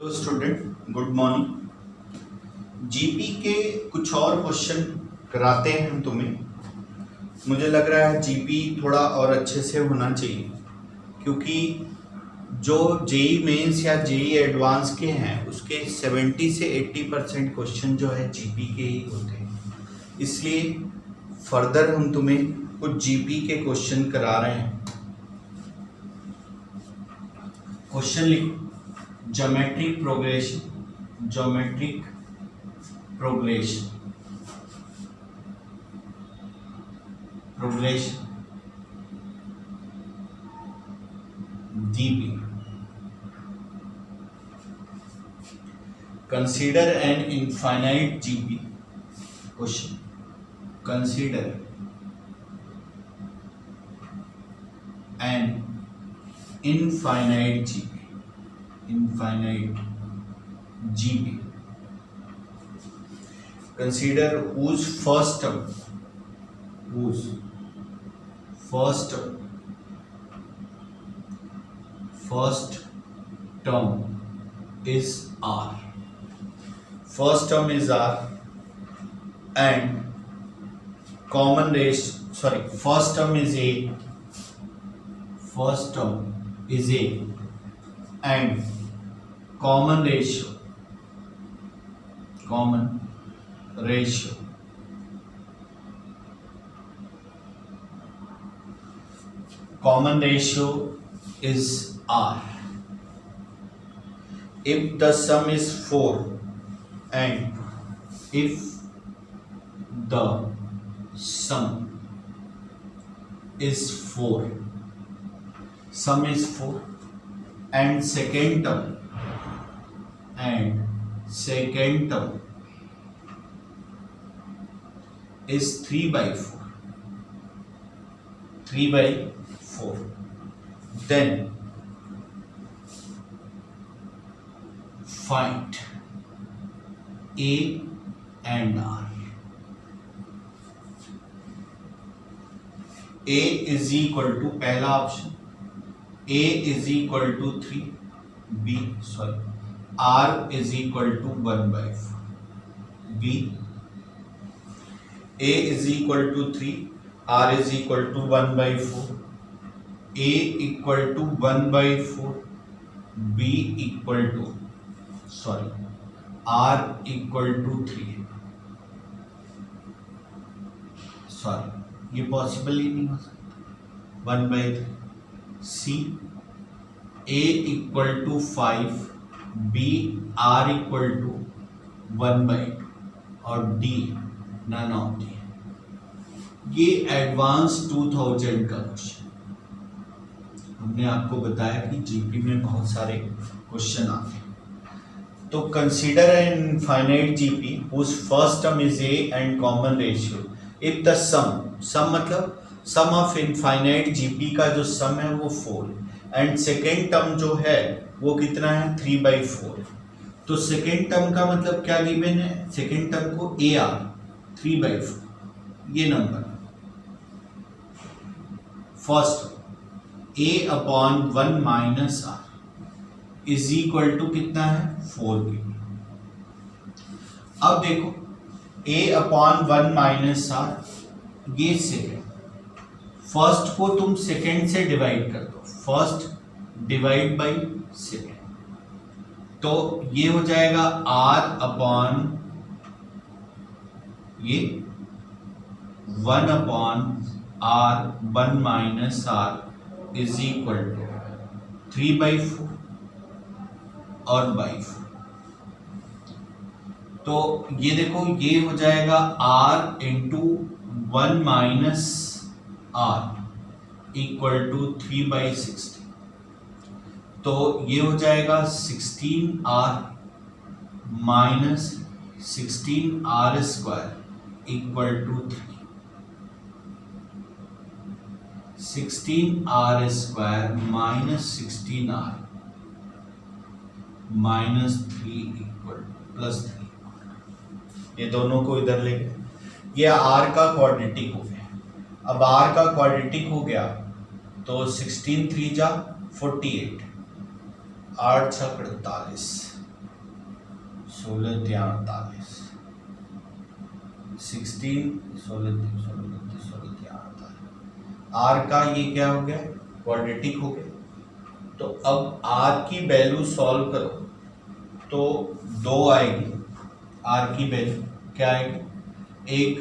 Hello student, good morning. GP के कुछ और क्वेश्चन कराते हैं हम तुम्हें। मुझे लग रहा है जीपी थोड़ा और अच्छे से होना चाहिए, क्योंकि जो जेई मेंस या जेई एडवांस के हैं उसके 70 से 80% क्वेश्चन जो है जीपी के ही होते हैं। इसलिए फर्दर हम तुम्हें कुछ जीपी के क्वेश्चन करा रहे हैं। क्वेश्चन लिखो। Geometric progression GP. Consider an infinite GP. Question, consider an infinite GP. Consider whose first term is R. First term is R and common ratio. First term is A. And common ratio is R. If the sum is 4 and if the sum is 4 and second term is 3/4, then find A and R. A is equal to, पहला option, A is equal to 3, R is equal to 1/4, B, A is equal to 3, R is equal to 1/4, A equal to 1/4, B equal to, R equal to 3. ये possible ही नहीं हो सकता। 1/3, C, A equal to 5, B, R equal to 1/2 और D none of the. ये advance 2000 का question. हमने आपको बताया कि जीपी में बहुत सारे क्वेश्चन आते हैं। तो consider an infinite GP whose first term is a and common ratio if the sum मतलब सम ऑफ इनफाइनाइट जीपी का जो सम है वो 4 एंड सेकेंड टर्म जो है वो कितना है 3/4। तो सेकेंड टर्म का मतलब क्या गिवन है? सेकेंड टर्म को ए आर 3/4 ये नंबर। First A upon 1 minus R is equal to कितना है 4 के। अब देखो A अपॉन 1 माइनस आर ये सेकेंड, फर्स्ट को तुम सेकेंड से डिवाइड कर दो, फर्स्ट डिवाइड बाई सेकेंड, तो ये हो जाएगा R अपॉन ये 1 upon R 1 minus R is equal to 3/4 और 4। तो ये देखो ये हो जाएगा R into 1 minus R equal to 3/16। तो ये हो जाएगा 16R minus 16R square equal to 3। 16R square minus 16R minus 3 equal plus 3। ये दोनों को इधर ले गए, ये R का क्वाड्रेटिक हो गया। अब R का क्वाड्रेटिक हो गया तो 16 3 जा 48, 8 6 48, 16 या 48, 16 16 16 या 48। आर का ये क्या हो गया, क्वाड्रेटिक हो गया। तो अब आर की वैल्यू सॉल्व करो तो 2 आएगी। आर की वैल्यू क्या आएगी, एक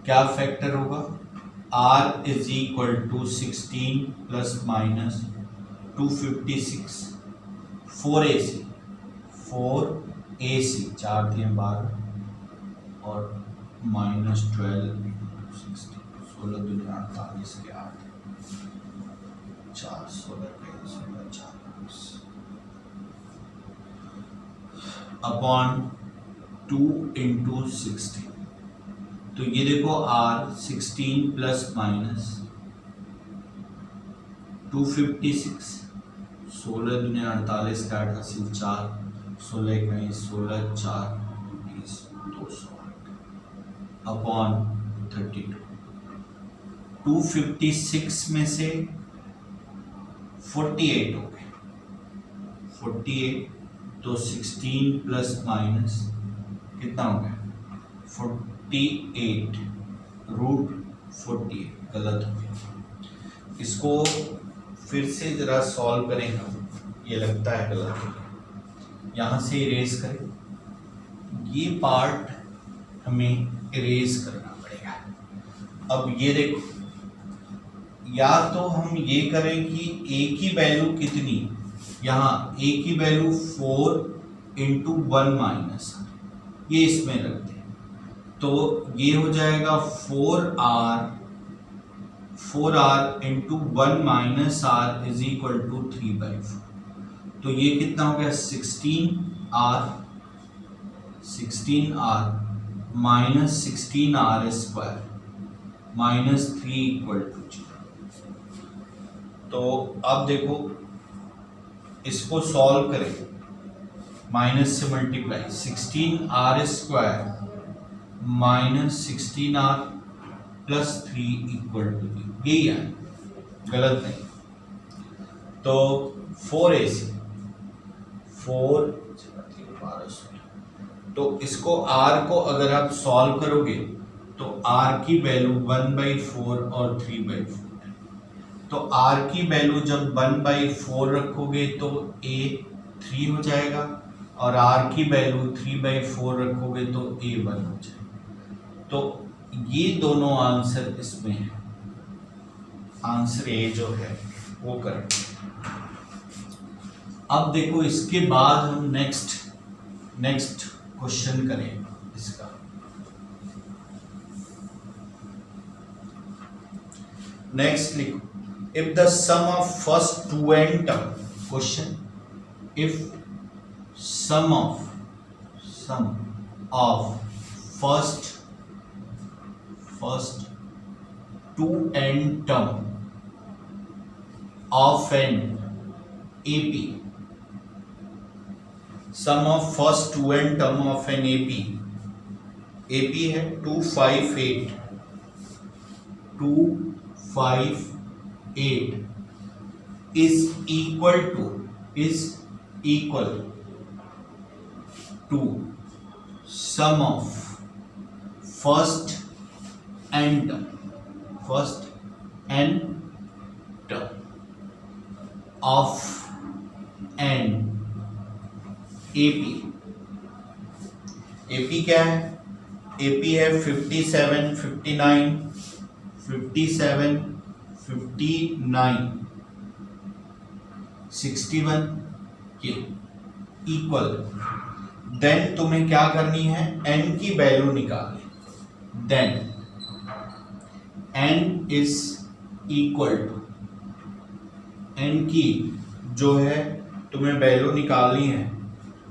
क्या फैक्टर होगा, R is equal to 16 plus minus 256 4AC 4AC 4 दिए 12 और माइनस 12 16 16 दुनिया 48 के 8 4 16 40 अपॉन 2 इंटू 16। तो ये देखो आर 16 प्लस माइनस 256 16 दुनिया 48 का 8 हासिल 4 16 21 16 4 20 208 अपॉन 32। 256 में से 48 हो गए, 48 तो 16 प्लस माइनस कितना हो गया 48 रूट 48, गलत हो गया। इसको फिर से जरा सॉल्व करें हम, ये लगता है गलत हो गया। यहाँ से इरेज करें, ये पार्ट हमें इरेज करना पड़ेगा। अब ये देखो, या तो हम ये करें कि a की वैल्यू कितनी, यहाँ a की वैल्यू 4 इंटू 1 माइनस, ये इसमें रखते हैं तो ये हो जाएगा 4r into 1 minus r is equal to 3/4। तो ये कितना हो गया 16r minus 16r square minus 3 equal to 0। तो अब देखो इसको सॉल्व करें, माइनस से multiply 16r square minus 16r plus 3 equal to 0, यही है, गलत नहीं। तो 4AC 4 तो इसको r को अगर आप सॉल्व करोगे तो r की वैल्यू 1/4 और 3/4 है। तो r की वैल्यू जब 1/4 रखोगे तो a 3 हो जाएगा और r की वैल्यू 3/4 रखोगे तो a 1 हो जाएगा। तो ये दोनों आंसर इसमें है, आंसर ए जो है वो करेक्ट। अब देखो इसके बाद हम नेक्स्ट क्वेश्चन करें इसका। नेक्स्ट लिखो, if the sum of first two n term, question if sum of first two n term of an AP, sum of first two n term of an AP है 258 is equal to sum of first n term of an AP क्या है, AP है 57 59 61 के equal. Then तुम्हें क्या करनी है, n की वैल्यू निकालनी। Then n is equal to, n की जो है तुम्हें वैल्यू निकालनी है,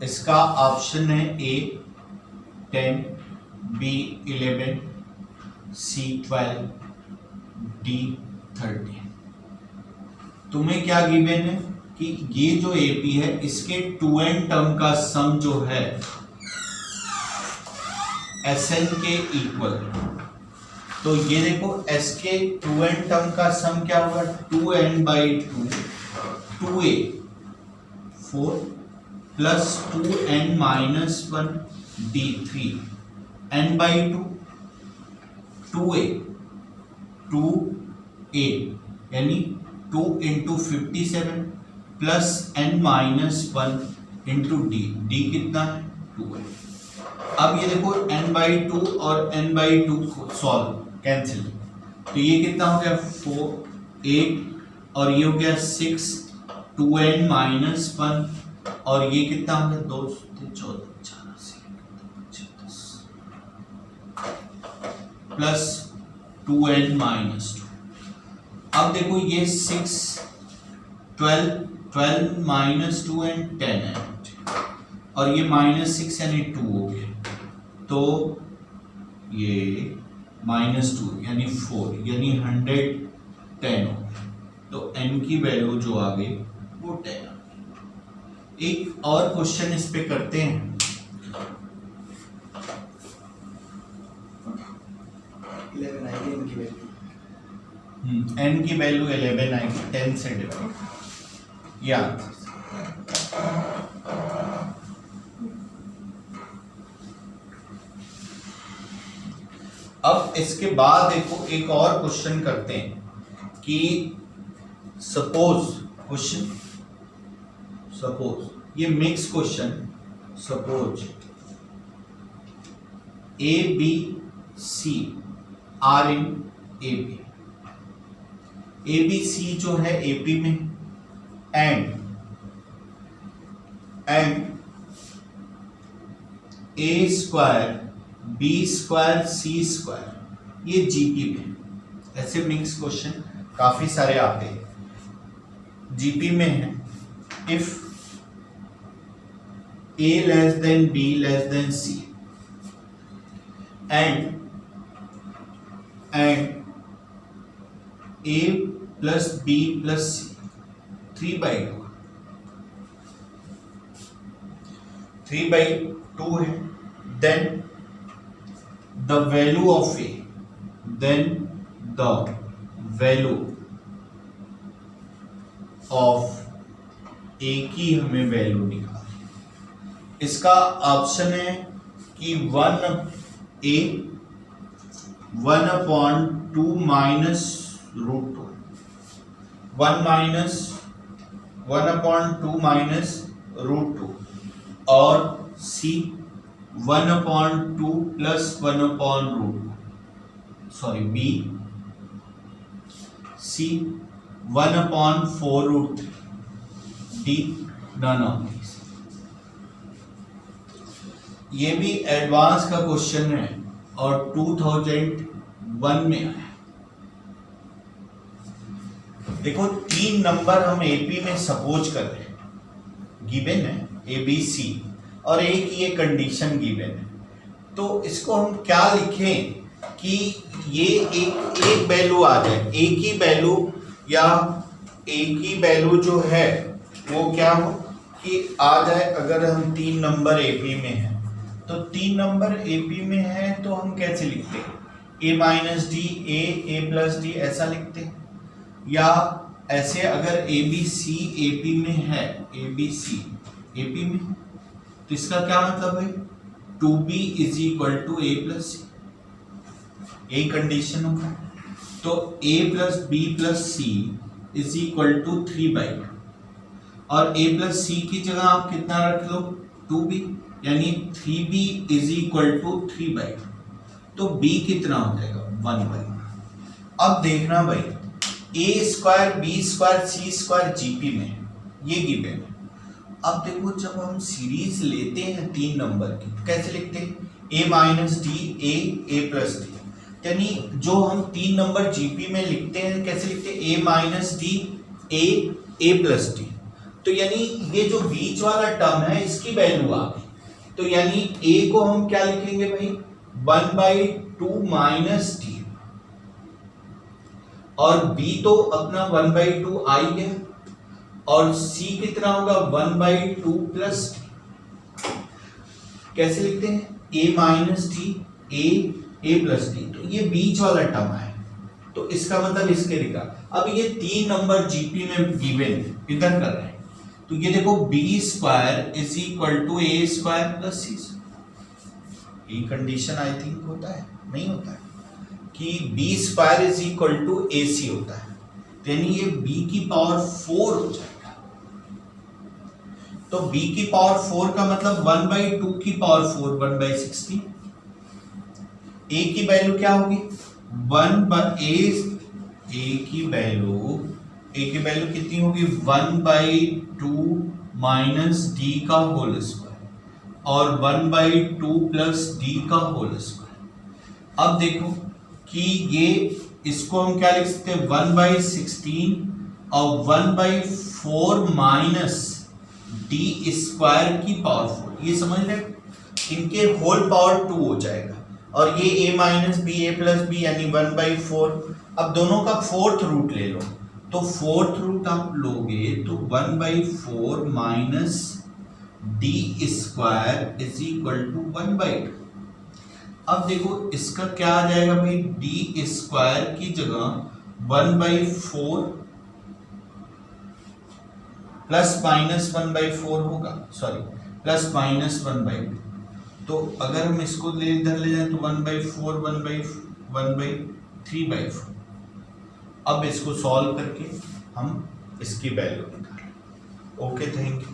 इसका ऑप्शन है A 10 B 11 C 12 D 13। तुम्हें क्या गिवन है कि ये जो AP है इसके 2n टर्म का सम जो है Sn के इक्वल। तो ये देखो S के 2n टर्म का सम क्या होगा, 2n/2 2a 4 plus 2n-1 d3 n/2 2a यानी 2 into 57 plus n-1 into d कितना है 2 है। अब ये देखो n/2 और n/2 सॉल्व कैंसिल, तो ये कितना हो गया 4 8 और ये हो गया 6 2n-1 और ये कितना हो गया 2 14 प्लस 2n-2। अब देखो ये 6 12 minus 2 and 10 है और ये -6 यानी 2 हो गया, तो ये -2 यानी 4 यानी 110 हो गया, तो n की वैल्यू जो आ गई वो 10 आ गई। एक और क्वेश्चन इस पे करते हैं। n की वैल्यू 11 आएगी 10 से डिवाइड, या अब इसके बाद देखो एक और क्वेश्चन करते हैं कि सपोज ये mix question, suppose A B C are in AP, A B C जो है एपी में and A square B square C square ये जीपी में। ऐसे मिक्स क्वेश्चन काफी सारे आते हैं, जीपी में है। If a less than b less than c and a plus b plus c 3/2 है, then the value of a, then the value of a की हमें वैल्यू निकालनी। इसका ऑप्शन है कि 1/2 माइनस √2 1/2 माइनस √2 और C 1/2 plus 1/√2, sorry B C 1/4√3 D none of these. ये भी एडवांस का क्वेश्चन है और 2001 में आया। देखो 3 नंबर हम एपी में सपोज कर रहे हैं, गिवन है ए बी सी और एक ये कंडीशन गिवन है, तो इसको हम क्या लिखें कि ये एक वैल्यू आ जाए, ए की वैल्यू या ए की वैल्यू जो है वो क्या हो कि आ जाए। अगर हम 3 नंबर एपी में है तो 3 नंबर एपी में है तो हम कैसे लिखते हैं, a minus d a plus d ऐसा लिखते हैं, या ऐसे अगर ए बी सी एपी में है, ए बी सी एपी में तो इसका क्या मतलब है 2b = a प्लस सी, यही कंडीशन होगा। तो a प्लस बी प्लस सी = 3/2 और a प्लस सी की जगह आप कितना रख लो 2b, यानी 3b = 3/2, तो b कितना हो जाएगा 1/2। अब देखना भाई a square B square C square GP में ये गिवन है। अब देखो जब हम सीरीज लेते हैं 3 नंबर की तो कैसे लिखते हैं, a minus d a plus D, यानी जो हम 3 नंबर जीपी में लिखते हैं कैसे लिखते हैं, a minus d a plus D, तो यानी ये जो बीच वाला टर्म है इसकी वैल्यू आ गई, तो यानी a को हम क्या लिखेंगे भाई 1/2 माइनस डी और b तो अपना 1/2 आ ही गया और c कितना होगा 1/2 प्लस डी। कैसे लिखते हैं a minus d a plus D, तो ये बीच वाला टर्म है, तो इसका मतलब इसके लिखा। अब ये 3 नंबर जीपी में गिवन इधर कर रहे हैं, तो ये देखो b square is equal to a square plus c. ये कंडीशन आई थिंक होता है, नहीं होता है कि b square is equal to a c होता है, यानी ये b की पावर 4 हो जाएगा। तो b की पावर 4 का मतलब 1/2 की पावर 4 1/16। a की वैल्यू क्या होगी a की वैल्यू कितनी होगी 1/2 माइनस डी का होल स्क्वायर और 1/2 प्लस डी का होल स्क्वायर। अब देखो कि ये इसको हम क्या लिख सकते हैं 1/16 और 1/4 माइनस डी स्क्वायर की पावर 4। ये समझ रहे, इनके होल पावर 2 हो जाएगा और ये a minus B A plus B यानी 1/4। अब दोनों का फोर्थ रूट ले लो, तो फोर्थ रूट आप लोगे तो 1/4 minus D square is equal to 1/2। अब देखो इसका क्या आ जाएगा भाई डी स्क्वायर की जगह 1/4 प्लस माइनस 1/4 होगा, सॉरी प्लस माइनस 1/2। तो अगर हम इसको इधर ले जाए तो 1/4 1/3/4। अब इसको सॉल्व करके हम इसकी वैल्यू निकालें। Okay, thank you.